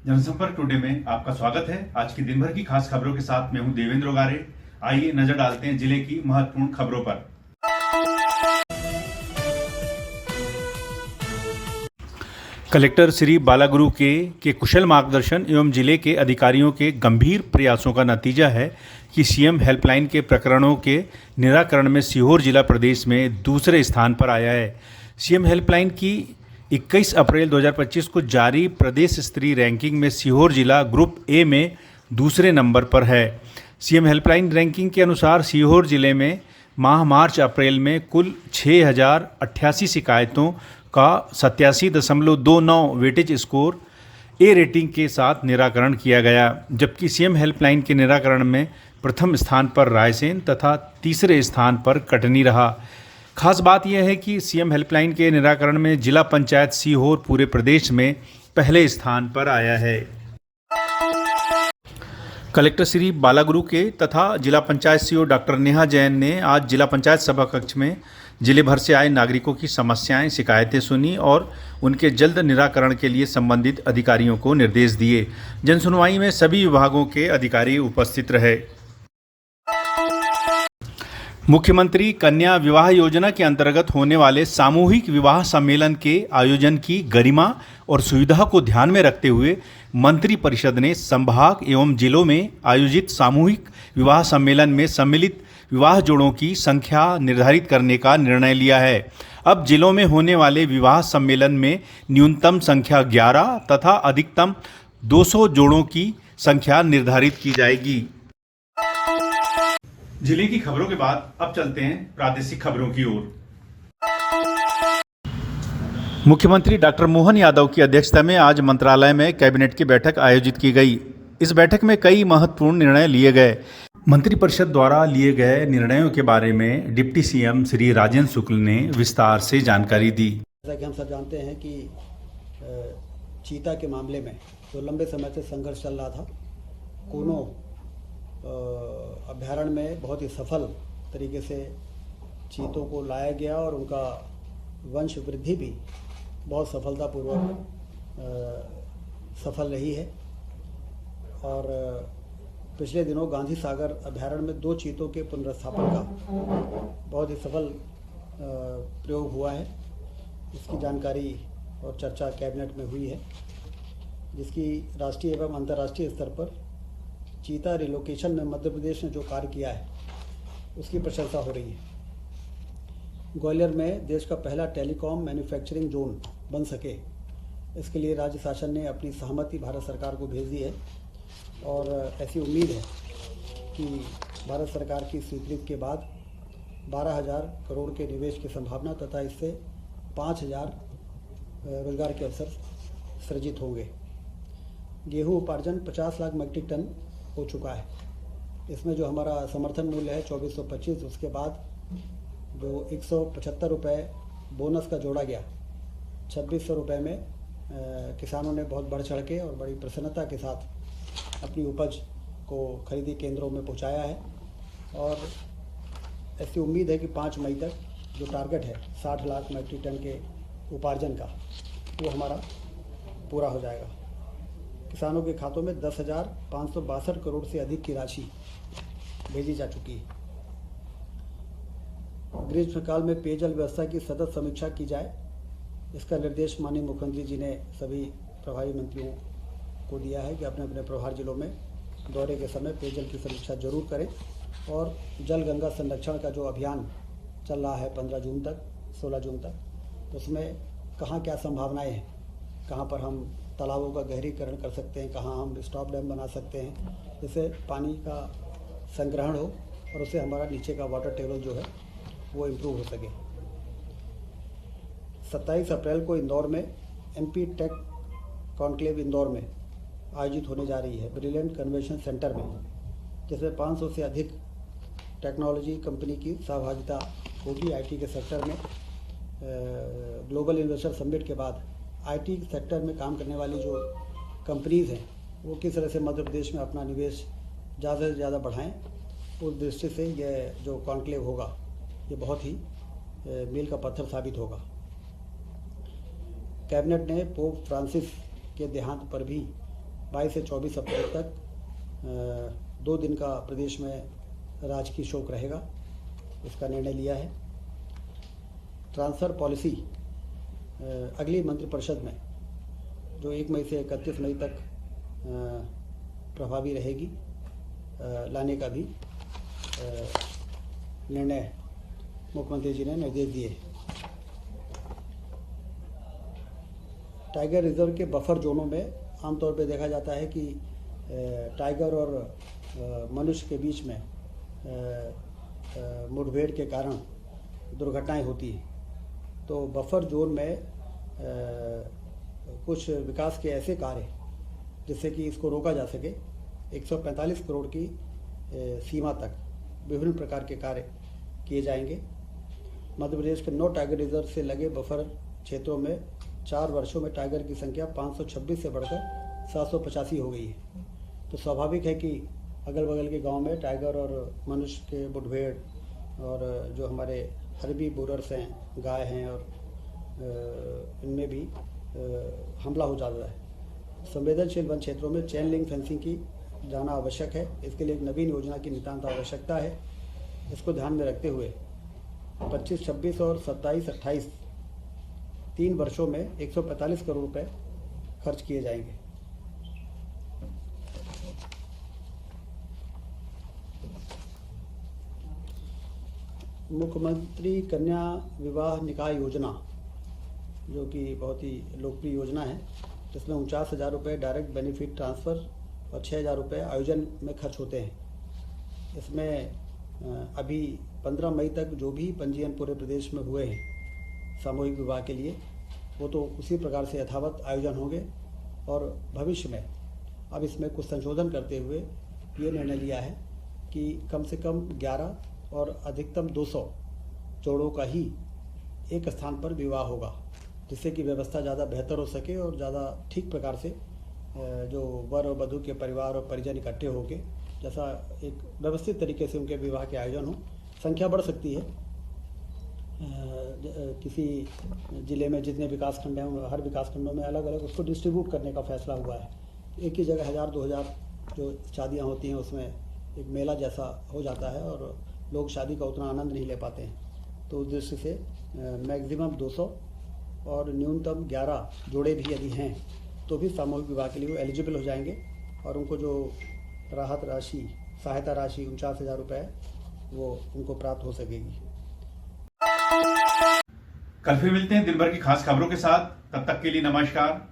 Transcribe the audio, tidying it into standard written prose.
जनसंपर्क टुडे में आपका स्वागत है। आज की दिन भर की खास खबरों के साथ मैं हूं देवेंद्र ओगारे। आइए नजर डालते हैं जिले की महत्वपूर्ण खबरों पर। कलेक्टर श्री बालागुरु के कुशल मार्गदर्शन एवं जिले के अधिकारियों के गंभीर प्रयासों का नतीजा है कि सीएम हेल्पलाइन के प्रकरणों के निराकरण में सीहोर जिला प्रदेश में दूसरे स्थान पर आया है। सीएम हेल्पलाइन की 21 अप्रैल 2025 को जारी प्रदेश स्तरीय रैंकिंग में सीहोर जिला ग्रुप ए में दूसरे नंबर पर है। सीएम हेल्पलाइन रैंकिंग के अनुसार सीहोर जिले में माह मार्च अप्रैल में कुल 6088 शिकायतों का 87.29 वेटेज स्कोर ए रेटिंग के साथ निराकरण किया गया, जबकि सीएम हेल्पलाइन के निराकरण में प्रथम स्थान पर रायसेन तथा तीसरे स्थान पर कटनी रहा। खास बात यह है कि सीएम हेल्पलाइन के निराकरण में जिला पंचायत सीहोर पूरे प्रदेश में पहले स्थान पर आया है। कलेक्टर श्री बालागुरु के तथा जिला पंचायत सीईओ डॉक्टर नेहा जैन ने आज जिला पंचायत सभा कक्ष में जिले भर से आए नागरिकों की समस्याएं शिकायतें सुनी और उनके जल्द निराकरण के लिए संबंधित अधिकारियों को निर्देश दिए। जनसुनवाई में सभी विभागों के अधिकारी उपस्थित रहे। मुख्यमंत्री कन्या विवाह योजना के अंतर्गत होने वाले सामूहिक विवाह सम्मेलन के आयोजन की गरिमा और सुविधा को ध्यान में रखते हुए मंत्रिपरिषद ने संभाग एवं जिलों में आयोजित सामूहिक विवाह सम्मेलन में सम्मिलित विवाह जोड़ों की संख्या निर्धारित करने का निर्णय लिया है। अब जिलों में होने वाले विवाह सम्मेलन में न्यूनतम संख्या 11 तथा अधिकतम 200 जोड़ों की संख्या निर्धारित की जाएगी। जिले की खबरों के बाद अब चलते हैं प्रादेशिक खबरों की ओर। मुख्यमंत्री डॉक्टर मोहन यादव की अध्यक्षता में आज मंत्रालय में कैबिनेट की बैठक आयोजित की गई। इस बैठक में कई महत्वपूर्ण निर्णय लिए गए। मंत्रिपरिषद द्वारा लिए गए निर्णयों के बारे में डिप्टी सीएम श्री राजेंद्र शुक्ल ने विस्तार से जानकारी दी। जैसा कि हम सब जानते हैं कि चीता के मामले में जो लंबे समय से संघर्ष चल रहा था, कोनो अभ्यारण्य में बहुत ही सफल तरीके से चीतों को लाया गया और उनका वंश वृद्धि भी बहुत सफलतापूर्वक सफल रही है। और पिछले दिनों गांधी सागर अभ्यारण्य में 2 चीतों के पुनर्स्थापन का बहुत ही सफल प्रयोग हुआ है। इसकी जानकारी और चर्चा कैबिनेट में हुई है, जिसकी राष्ट्रीय एवं अंतर्राष्ट्रीय स्तर पर चीता रिलोकेशन में मध्य प्रदेश ने जो कार्य किया है उसकी प्रशंसा हो रही है। ग्वालियर में देश का पहला टेलीकॉम मैन्युफैक्चरिंग जोन बन सके, इसके लिए राज्य शासन ने अपनी सहमति भारत सरकार को भेज दी है और ऐसी उम्मीद है कि भारत सरकार की स्वीकृति के बाद 12,000 करोड़ के निवेश की संभावना तथा इससे 5,000 रोजगार के अवसर सृजित होंगे। गेहूं उपार्जन 50 लाख मीट्रिक टन हो चुका है। इसमें जो हमारा समर्थन मूल्य है 2425, उसके बाद जो 175 रुपये बोनस का जोड़ा गया, 2600 रुपये में किसानों ने बहुत बढ़ चढ़ के और बड़ी प्रसन्नता के साथ अपनी उपज को खरीदी केंद्रों में पहुंचाया है। और ऐसी उम्मीद है कि 5 मई तक जो टारगेट है 60 लाख मीट्रिक टन के उपार्जन का, वो हमारा पूरा हो जाएगा। किसानों के खातों में 10,562 करोड़ से अधिक की राशि भेजी जा चुकी है। ग्रीष्मकाल में पेयजल व्यवस्था की सतत समीक्षा की जाए, इसका निर्देश माननीय मुख्यमंत्री जी ने सभी प्रभारी मंत्रियों को दिया है कि अपने अपने प्रभार जिलों में दौरे के समय पेयजल की समीक्षा जरूर करें। और जल गंगा संरक्षण का जो अभियान चल रहा है 15 जून तक 16 जून तक, तो उसमें कहाँ क्या संभावनाएं हैं, कहाँ पर हम तालाबों का गहरीकरण कर सकते हैं, कहाँ हम स्टॉप डैम बना सकते हैं, जिससे पानी का संग्रहण हो और उससे हमारा नीचे का वाटर टेबल जो है वो इम्प्रूव हो सके। 27 अप्रैल को इंदौर में MP टेक कॉन्क्लेव इंदौर में आयोजित होने जा रही है, ब्रिलियंट कन्वेंशन सेंटर में, जिसमें 500 से अधिक टेक्नोलॉजी कंपनी की सहभागिता होगी। IT के सेक्टर में ग्लोबल इन्वेस्टर समिट के बाद IT सेक्टर में काम करने वाली जो कंपनीज़ हैं वो किस तरह से मध्य प्रदेश में अपना निवेश ज़्यादा से ज़्यादा बढ़ाएं, उस दृष्टि से यह जो कॉन्क्लेव होगा ये बहुत ही मील का पत्थर साबित होगा। कैबिनेट ने पोप फ्रांसिस के देहांत पर भी 22 से 24 अप्रैल तक 2 दिन का प्रदेश में राजकीय शोक रहेगा, इसका निर्णय लिया है। ट्रांसफ़र पॉलिसी अगली मंत्रिपरिषद में जो 1 मई से 31 मई तक प्रभावी रहेगी, लाने का भी निर्णय मुख्यमंत्री जी ने निर्देश दिए। टाइगर रिजर्व के बफर जोनों में आमतौर पर देखा जाता है कि टाइगर और मनुष्य के बीच में मुठभेड़ के कारण दुर्घटनाएं होती हैं। तो बफर जोन में कुछ विकास के ऐसे कार्य जिससे कि इसको रोका जा सके, 145 करोड़ की सीमा तक विभिन्न प्रकार के कार्य किए जाएंगे। मध्य प्रदेश के 9 टाइगर रिजर्व से लगे बफर क्षेत्रों में 4 वर्षों में टाइगर की संख्या 526 से बढ़कर 785 हो गई है। तो स्वाभाविक है कि अगल बगल के गांव में टाइगर और मनुष्य के मुठभेड़ और जो हमारे हर्बी बोरर्स हैं, गाय हैं, और इनमें भी हमला हो जाता है। संवेदनशील वन क्षेत्रों में चेन लिंक फेंसिंग की जाना आवश्यक है। इसके लिए एक नवीन योजना की नितांत आवश्यकता है। इसको ध्यान में रखते हुए 25, 26 और 27, 28 3 वर्षों में 145 करोड़ रुपए खर्च किए जाएंगे। मुख्यमंत्री कन्या विवाह निकाह योजना, जो कि बहुत ही लोकप्रिय योजना है, जिसमें 49,000 रुपये डायरेक्ट बेनिफिट ट्रांसफ़र और 6,000 रुपये आयोजन में खर्च होते हैं। इसमें अभी 15 मई तक जो भी पंजीयन पूरे प्रदेश में हुए हैं सामूहिक विवाह के लिए, वो तो उसी प्रकार से यथावत आयोजन होंगे। और भविष्य में अब इसमें कुछ संशोधन करते हुए ये निर्णय लिया है कि कम से कम 11 और अधिकतम 200 जोड़ों का ही एक स्थान पर विवाह होगा, जिससे कि व्यवस्था ज़्यादा बेहतर हो सके और ज़्यादा ठीक प्रकार से जो वर और वधू के परिवार और परिजन इकट्ठे होके जैसा एक व्यवस्थित तरीके से उनके विवाह के आयोजन हो। संख्या बढ़ सकती है, किसी ज़िले में जितने विकास खंड हैं हर विकास खंडों में अलग अलग उसको डिस्ट्रीब्यूट करने का फैसला हुआ है। एक ही जगह 1000-2000 जो शादियाँ होती हैं उसमें एक मेला जैसा हो जाता है और लोग शादी का उतना आनंद नहीं ले पाते हैं। तो उस दृष्टि से मैक्सिमम 200 और न्यूनतम 11 जोड़े भी यदि हैं तो भी सामूहिक विवाह के लिए वो एलिजिबल हो जाएंगे और उनको जो राहत राशि, सहायता राशि 49,000 रुपये वो उनको प्राप्त हो सकेगी। कल फिर मिलते हैं दिन भर की खास खबरों के साथ। तब तक के लिए नमस्कार।